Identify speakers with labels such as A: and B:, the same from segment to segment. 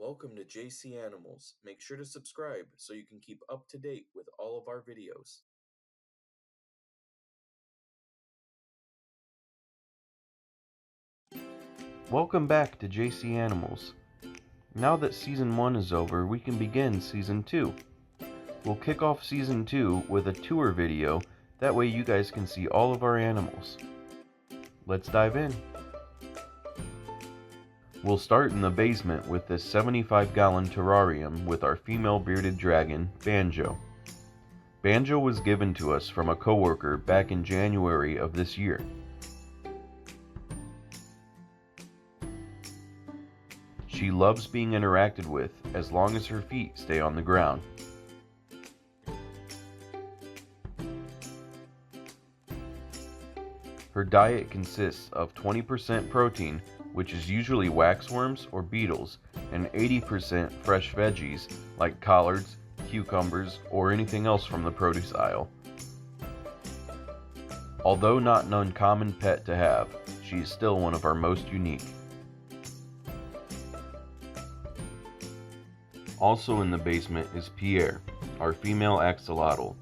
A: Welcome to JC Animals. Make sure to subscribe so you can keep up to date with all of our videos.
B: Welcome back to JC Animals. Now that Season 1 is over, we can begin Season 2. We'll kick off Season 2 with a tour video, that way you guys can see all of our animals. Let's dive in. We'll start in the basement with this 75-gallon terrarium with our female bearded dragon, Banjo. Banjo was given to us from a coworker back in January of this year. She loves being interacted with as long as her feet stay on the ground. Her diet consists of 20% protein, which is usually waxworms or beetles, and 80% fresh veggies like collards, cucumbers, or anything else from the produce aisle. Although not an uncommon pet to have, she is still one of our most unique. Also in the basement is Pierre, our female axolotl.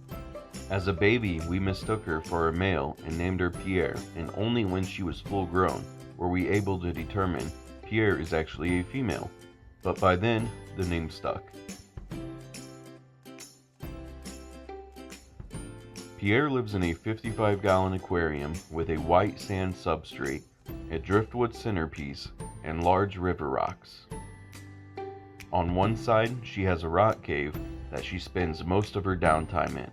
B: As a baby, we mistook her for a male and named her Pierre, and only when she was full grown were we able to determine Pierre is actually a female, but by then, the name stuck. Pierre lives in a 55-gallon aquarium with a white sand substrate, a driftwood centerpiece, and large river rocks. On one side, she has a rock cave that she spends most of her downtime in.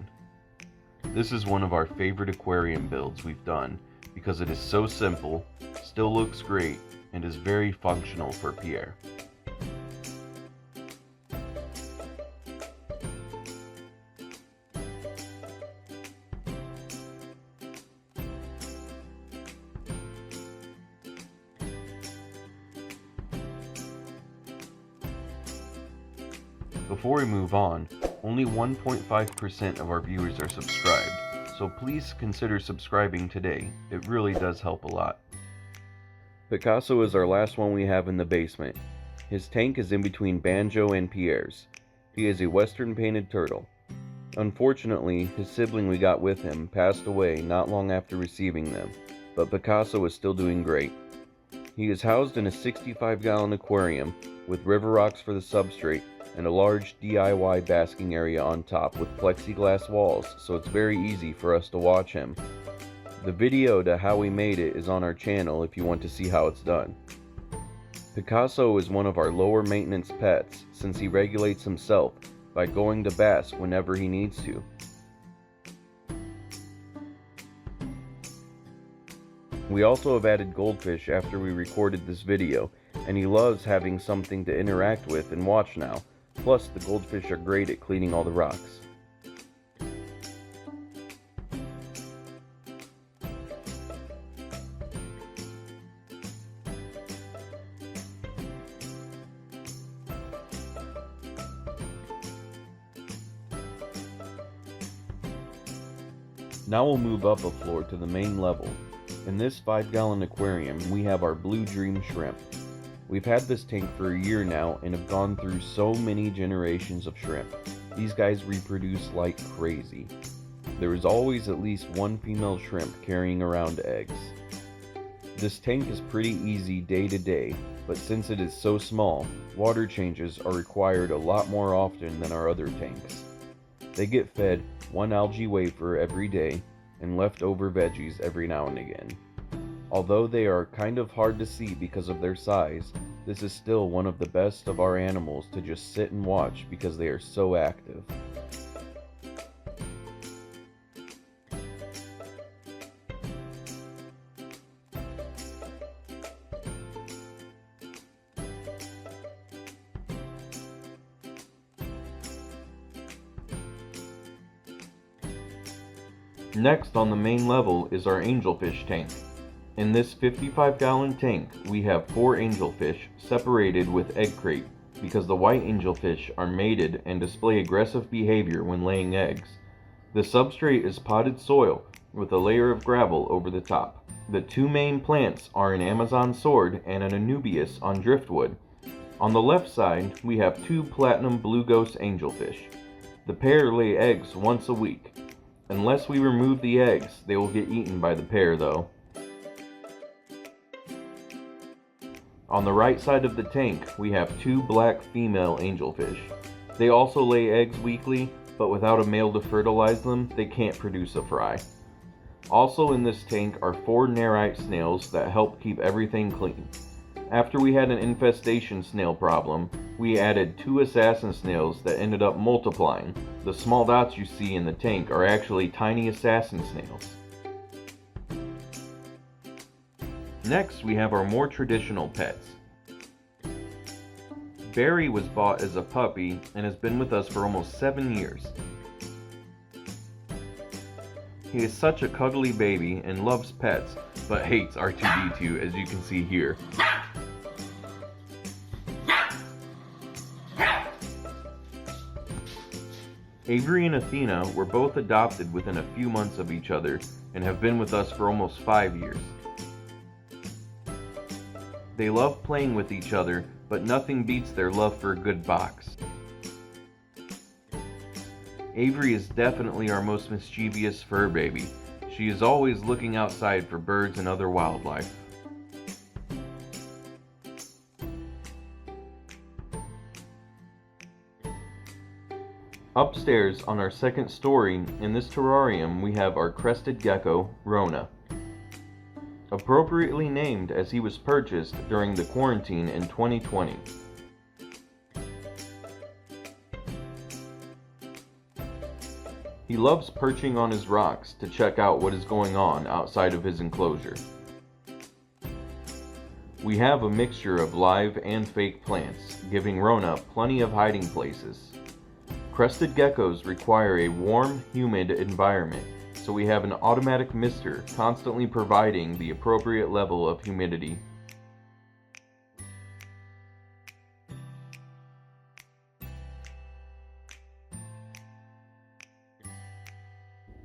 B: This is one of our favorite aquarium builds we've done because it is so simple, still looks great, and is very functional for Pierre. Before we move on, only 1.5% of our viewers are subscribed, so please consider subscribing today. It really does help a lot. Picasso is our last one we have in the basement. His tank is in between Banjo and Pierre's. He is a western painted turtle. Unfortunately, his sibling we got with him passed away not long after receiving them, but Picasso is still doing great. He is housed in a 65-gallon aquarium with river rocks for the substrate and a large DIY basking area on top with plexiglass walls, so it's very easy for us to watch him. The video to how we made it is on our channel if you want to see how it's done. Picasso is one of our lower maintenance pets since he regulates himself by going to bask whenever he needs to. We also have added goldfish after we recorded this video, and he loves having something to interact with and watch now. Plus, the goldfish are great at cleaning all the rocks. Now we'll move up a floor to the main level. In this 5-gallon aquarium, we have our blue dream shrimp. We've had this tank for a year now and have gone through so many generations of shrimp. These guys reproduce like crazy. There is always at least one female shrimp carrying around eggs. This tank is pretty easy day to day, but since it is so small, water changes are required a lot more often than our other tanks. They get fed one algae wafer every day and leftover veggies every now and again. Although they are kind of hard to see because of their size, this is still one of the best of our animals to just sit and watch because they are so active. Next on the main level is our angelfish tank. In this 55-gallon tank, we have 4 angelfish separated with egg crate because the white angelfish are mated and display aggressive behavior when laying eggs. The substrate is potted soil with a layer of gravel over the top. The 2 main plants are an Amazon sword and an Anubias on driftwood. On the left side, we have 2 platinum blue ghost angelfish. The pair lay eggs once a week. Unless we remove the eggs, they will get eaten by the pair though. On the right side of the tank, we have 2 black female angelfish. They also lay eggs weekly, but without a male to fertilize them, they can't produce a fry. Also in this tank are 4 nerite snails that help keep everything clean. After we had an infestation snail problem, we added 2 assassin snails that ended up multiplying. The small dots you see in the tank are actually tiny assassin snails. Next, we have our more traditional pets. Barry was bought as a puppy and has been with us for almost 7 years. He is such a cuddly baby and loves pets, but hates R2-D2 as you can see here. Avery and Athena were both adopted within a few months of each other and have been with us for almost 5 years. They love playing with each other, but nothing beats their love for a good box. Avery is definitely our most mischievous fur baby. She is always looking outside for birds and other wildlife. Upstairs on our second story, in this terrarium, we have our crested gecko, Rona. Appropriately named as he was purchased during the quarantine in 2020. He loves perching on his rocks to check out what is going on outside of his enclosure. We have a mixture of live and fake plants, giving Rona plenty of hiding places. Crested geckos require a warm, humid environment, so we have an automatic mister constantly providing the appropriate level of humidity.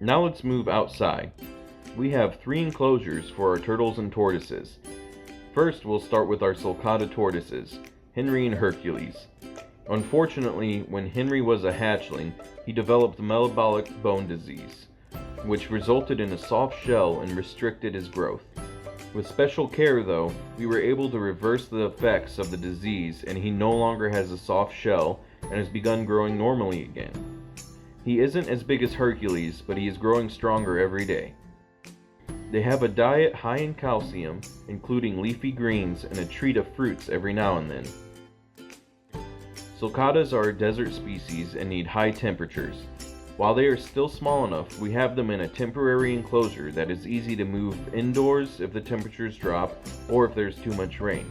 B: Now let's move outside. We have 3 enclosures for our turtles and tortoises. First, we'll start with our sulcata tortoises, Henry and Hercules. Unfortunately, when Henry was a hatchling, he developed metabolic bone disease, which resulted in a soft shell and restricted his growth. With special care though, we were able to reverse the effects of the disease and he no longer has a soft shell and has begun growing normally again. He isn't as big as Hercules, but he is growing stronger every day. They have a diet high in calcium, including leafy greens and a treat of fruits every now and then. Sulcatas are a desert species and need high temperatures. While they are still small enough, we have them in a temporary enclosure that is easy to move indoors if the temperatures drop or if there's too much rain.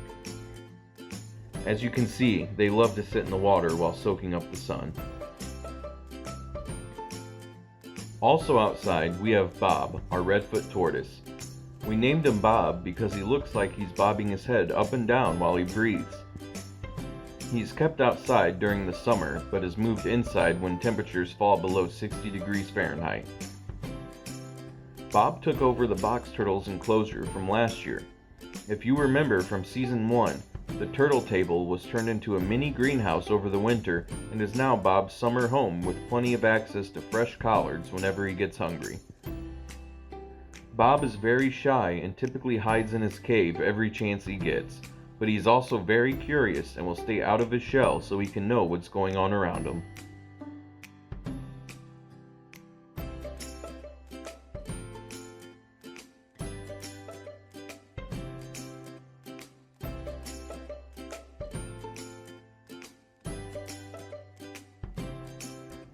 B: As you can see, they love to sit in the water while soaking up the sun. Also outside, we have Bob, our redfoot tortoise. We named him Bob because he looks like he's bobbing his head up and down while he breathes. He's kept outside during the summer, but is moved inside when temperatures fall below 60 degrees Fahrenheit. Bob took over the box turtles enclosure from last year. If you remember from season 1, the turtle table was turned into a mini greenhouse over the winter and is now Bob's summer home with plenty of access to fresh collards whenever he gets hungry. Bob is very shy and typically hides in his cave every chance he gets, but he's also very curious and will stay out of his shell so he can know what's going on around him.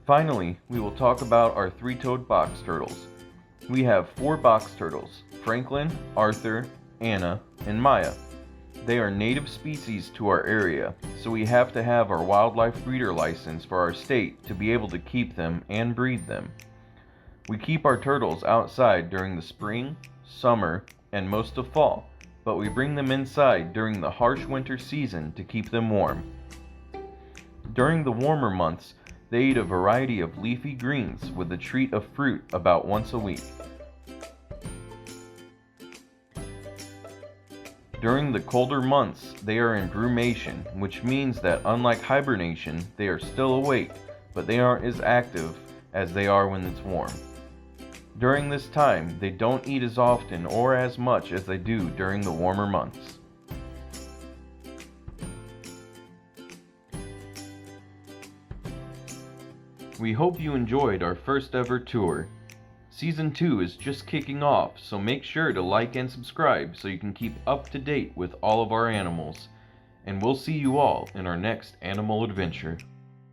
B: Finally, we will talk about our 3-toed box turtles. We have 4 box turtles, Franklin, Arthur, Anna, and Maya. They are native species to our area, so we have to have our wildlife breeder license for our state to be able to keep them and breed them. We keep our turtles outside during the spring, summer, and most of fall, but we bring them inside during the harsh winter season to keep them warm. During the warmer months, they eat a variety of leafy greens with a treat of fruit about once a week. During the colder months, they are in brumation, which means that unlike hibernation, they are still awake, but they aren't as active as they are when it's warm. During this time, they don't eat as often or as much as they do during the warmer months. We hope you enjoyed our first ever tour. Season 2 is just kicking off, so make sure to like and subscribe so you can keep up to date with all of our animals. And we'll see you all in our next animal adventure.